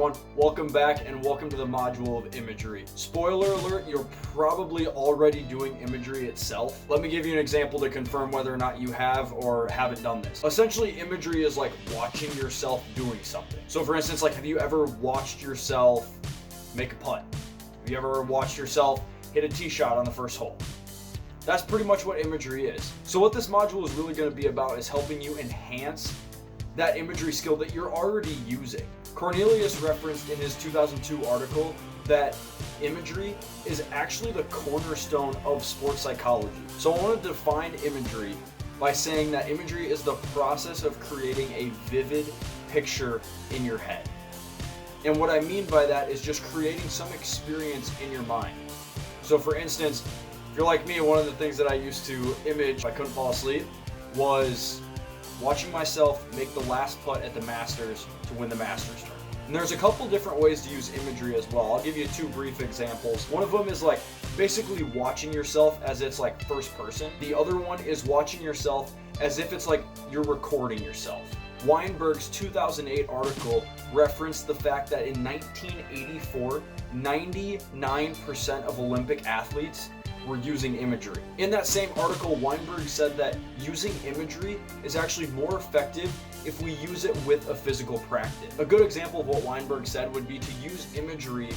everyone, welcome back and welcome to the module of imagery. Spoiler alert, you're probably already doing imagery itself. Let me give you an example to confirm whether or not you have or haven't done this. Essentially, imagery is like watching yourself doing something. So for instance, like, have you ever watched yourself make a putt? Have you ever watched yourself hit a tee shot on the first hole? That's pretty much what imagery is. So what this module is really going to be about is helping you enhance that imagery skill that you're already using. Cornelius referenced in his 2002 article that imagery is actually the cornerstone of sports psychology. So I want to define imagery by saying that imagery is the process of creating a vivid picture in your head. And what I mean by that is just creating some experience in your mind. So for instance, if you're like me, one of the things that I used to image if I couldn't fall asleep was watching myself make the last putt at the Masters to win the Masters tournament. And there's a couple different ways to use imagery as well. I'll give you two brief examples. One of them is like basically watching yourself as it's like first person. The other one is watching yourself as if it's like you're recording yourself. Weinberg's 2008 article referenced the fact that in 1984, 99% of Olympic athletes were using imagery. In that same article, Weinberg said that using imagery is actually more effective if we use it with a physical practice. A good example of what Weinberg said would be to use imagery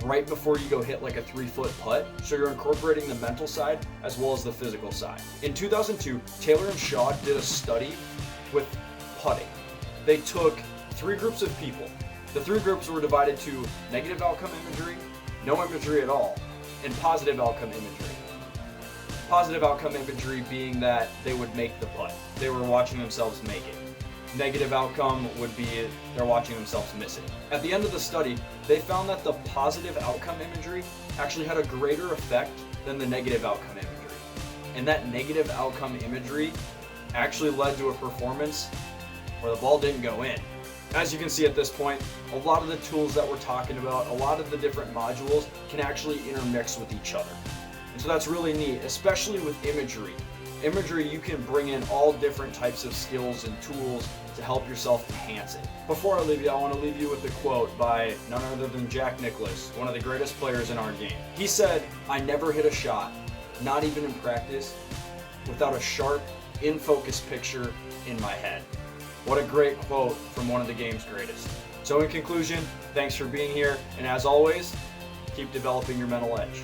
right before you go hit like a 3-foot putt, so you're incorporating the mental side as well as the physical side. In 2002, Taylor and Shaw did a study with putting. They took 3 groups of people. The 3 groups were divided to negative outcome imagery, no imagery at all, and positive outcome imagery. Positive outcome imagery being that they would make the putt. They were watching themselves make it. Negative outcome would be they're watching themselves miss it. At the end of the study, they found that the positive outcome imagery actually had a greater effect than the negative outcome imagery. And that negative outcome imagery actually led to a performance where the ball didn't go in. As you can see at this point, a lot of the tools that we're talking about, a lot of the different modules can actually intermix with each other. And so that's really neat, especially with imagery. Imagery, you can bring in all different types of skills and tools to help yourself enhance it. Before I leave you, I want to leave you with a quote by none other than Jack Nicklaus, one of the greatest players in our game. He said, "I never hit a shot, not even in practice, without a sharp, in-focus picture in my head." What a great quote from one of the game's greatest. So in conclusion, thanks for being here, and as always, keep developing your mental edge.